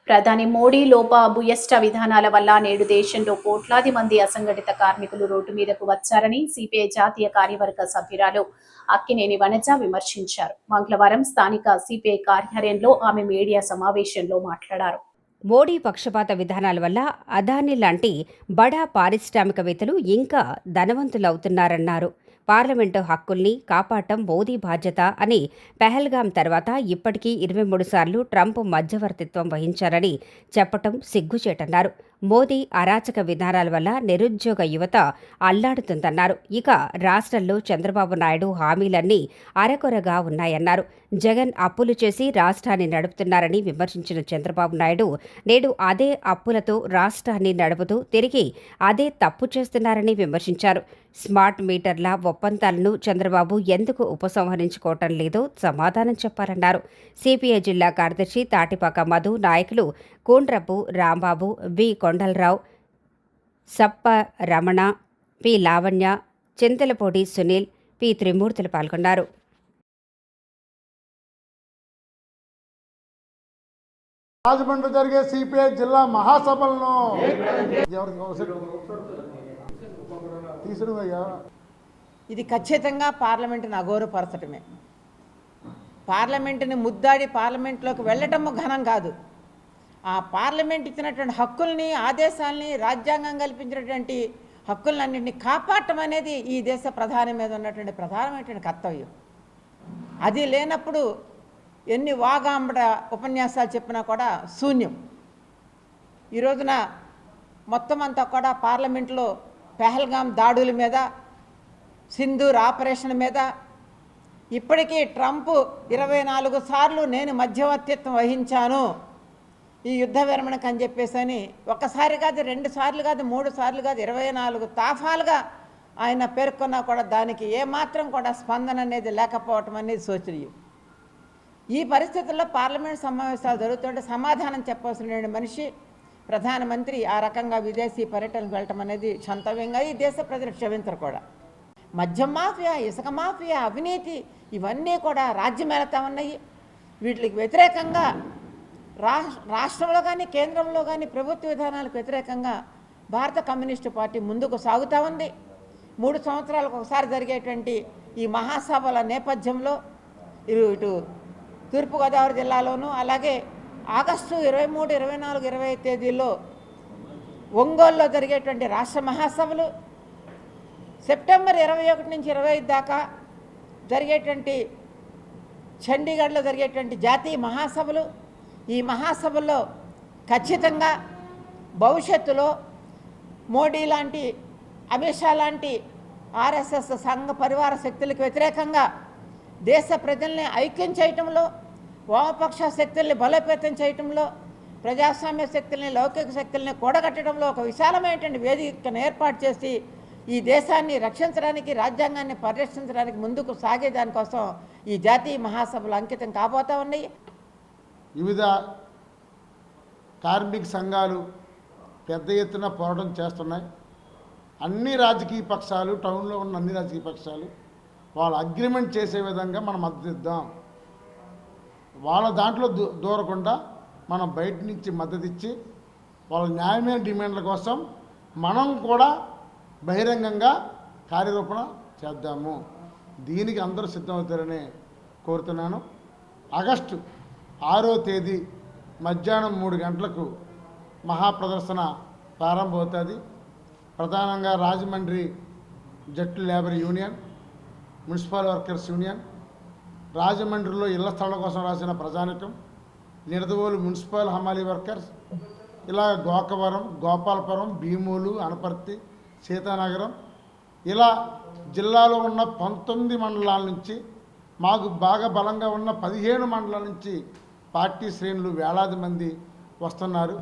ప్రధాని మోడీ లోపభూయిష్ట విధానాల వల్ల నేడు దేశంలో కోట్లాది మంది అసంఘటిత కార్మికులు రోడ్డు మీదకు వచ్చారని సిపిఐ జాతీయ కార్యవర్గ సభ్యురాలు అక్కినేని వనజ విమర్శించారు. మంగళవారం స్థానిక సిపిఐ కార్యాలయంలో ఆమె మీడియా సమావేశంలో మాట్లాడారు. మోడీ పక్షపాత విధానాల వల్ల అదానీ లాంటి బడా పారిశ్రామికవేత్తలు ఇంకా ధనవంతులవుతున్నారన్నారు. పార్లమెంటు హక్కుల్ని కాపాడటం మోదీ బాధ్యత అని పెహల్గాం తర్వాత ఇప్పటికీ 23 సార్లు ట్రంప్ మధ్యవర్తిత్వం వహించారని చెప్పటం సిగ్గుచేటన్నారు. మోదీ అరాచక విధానాల వల్ల నిరుద్యోగ యువత అల్లాడుతుందన్నారు. ఇక రాష్ట్రంలో చంద్రబాబు నాయుడు హామీలన్నీ అరకొరగా ఉన్నాయన్నారు. జగన్ అప్పులు చేసి రాష్ట్రాన్ని నడుపుతున్నారని విమర్శించిన చంద్రబాబు నాయుడు నేడు అదే అప్పులతో రాష్ట్రాన్ని నడుపుతూ తిరిగి అదే తప్పు చేస్తున్నారని విమర్శించారు. స్మార్ట్ మీటర్ల ఒప్పందాలను చంద్రబాబు ఎందుకు ఉపసంహరించుకోవటం లేదో సమాధానం చెప్పారన్నారు. సిపిఐ జిల్లా కార్యదర్శి తాటిపాక మధు, నాయకులు కోండ్రపు రాంబాబు, వి కొండలరావు, సప్ప రమణ, పి లావణ్య, చింతలపూడి సునీల్, పి త్రిమూర్తులు పాల్గొన్నారు. రాజమండ్రి జరిగే సిపిఐ జిల్లా మహాసభలను ఇది ఖచ్చితంగా పార్లమెంటును అగౌరవపరచటమే. పార్లమెంటుని ముద్దాడి పార్లమెంట్లోకి వెళ్ళటము ఘనం కాదు. ఆ పార్లమెంట్ ఇచ్చినటువంటి హక్కుల్ని, ఆదేశాలని, రాజ్యాంగం కల్పించినటువంటి హక్కులన్నింటినీ కాపాడటం అనేది ఈ దేశ ప్రధాని మీద ఉన్నటువంటి ప్రధానమైనటువంటి కర్తవ్యం. అది లేనప్పుడు ఎన్ని వాగాంబడ ఉపన్యాసాలు చెప్పినా కూడా శూన్యం. ఈ రోజున మొత్తం అంతా కూడా పార్లమెంట్లో పెహల్గాం దాడుల మీద, సింధూర్ ఆపరేషన్ మీద ఇప్పటికీ ట్రంప్ 24 సార్లు నేను మధ్యవర్తిత్వం వహించాను ఈ యుద్ధ విరమణకు అని చెప్పేసి ఒక్కసారి కాదు, 2 సార్లు కాదు, 3 సార్లు కాదు, 24 తాఫాలుగా ఆయన పేర్కొన్నా కూడా దానికి ఏమాత్రం కూడా స్పందన అనేది లేకపోవటం అనేది శోచనీయం. ఈ పరిస్థితుల్లో పార్లమెంట్ సమావేశాలు జరుగుతుంటే సమాధానం చెప్పవలసిన మనిషి ప్రధానమంత్రి ఆ రకంగా విదేశీ పర్యటనకు వెళ్ళటం అనేది సంతవ్యంగా ఈ దేశ ప్రజలు క్షమించరు కూడా. మద్యం మాఫియా, ఇసుక మాఫియా, అవినీతి ఇవన్నీ కూడా రాజ్యం వెళతా ఉన్నాయి. వీటికి వ్యతిరేకంగా రాష్ట్రంలో కానీ కేంద్రంలో కానీ ప్రభుత్వ విధానాలకు వ్యతిరేకంగా భారత కమ్యూనిస్టు పార్టీ ముందుకు సాగుతూ ఉంది. 3 సంవత్సరాలకు ఒకసారి జరిగేటువంటి ఈ మహాసభల నేపథ్యంలో ఇటు తూర్పుగోదావరి జిల్లాలోనూ, అలాగే ఆగస్టు 23, 24, 25 తేదీల్లో ఒంగోలులో జరిగేటువంటి రాష్ట్ర మహాసభలు, సెప్టెంబర్ 21 నుంచి 25 దాకా జరిగేటువంటి చండీగఢ్లో జరిగేటువంటి జాతీయ మహాసభలు, ఈ మహాసభల్లో ఖచ్చితంగా భవిష్యత్తులో మోడీ లాంటి, అమిత్ షా లాంటి ఆర్ఎస్ఎస్ సంఘ పరివార శక్తులకు వ్యతిరేకంగా దేశ ప్రజల్ని ఐక్యం చేయటంలో, వామపక్ష శక్తుల్ని బలోపేతం చేయటంలో, ప్రజాస్వామ్య శక్తుల్ని, లౌకిక శక్తుల్ని కూడగట్టడంలో ఒక విశాలమైనటువంటి వేదికను ఏర్పాటు చేసి ఈ దేశాన్ని రక్షించడానికి, రాజ్యాంగాన్ని పరిరక్షించడానికి ముందుకు సాగే దానికోసం ఈ జాతీయ మహాసభలు అంకితం కాబోతా ఉన్నాయి. వివిధ కార్మిక సంఘాలు పెద్ద ఎత్తున పోరాటం చేస్తున్నాయి. అన్ని రాజకీయ పక్షాలు, టౌన్లో ఉన్న అన్ని రాజకీయ పక్షాలు వాళ్ళు అగ్రిమెంట్ చేసే విధంగా మనం మద్దతు ఇద్దాం. వాళ్ళ దాంట్లో దూరకుండా మనం బయట నుంచి మద్దతు ఇచ్చి వాళ్ళ న్యాయమైన డిమాండ్ల కోసం మనం కూడా బహిరంగంగా కార్యరూపణ చేద్దాము. దీనికి అందరూ సిద్ధమవుతారని కోరుతున్నాను. ఆగస్టు 6వ తేదీ మధ్యాహ్నం 3 గంటలకు మహాప్రదర్శన ప్రారంభమవుతుంది. ప్రధానంగా రాజమండ్రి జట్టు labour union, municipal workers union, రాజమండ్రిలో ఇళ్ల స్థలం కోసం రాసిన ప్రజానికం, నిడదవోలు మున్సిపల్ హమాలీ వర్కర్స్, ఇలా గోకవరం, గోపాలపురం, భీమూలు, అనపర్తి, సీతానగరం, ఇలా జిల్లాలో ఉన్న 19 మండలాల నుంచి, మాకు బాగా బలంగా ఉన్న 15 మండలాల నుంచి పార్టీ శ్రేణులు వేలాది మంది వస్తున్నారు.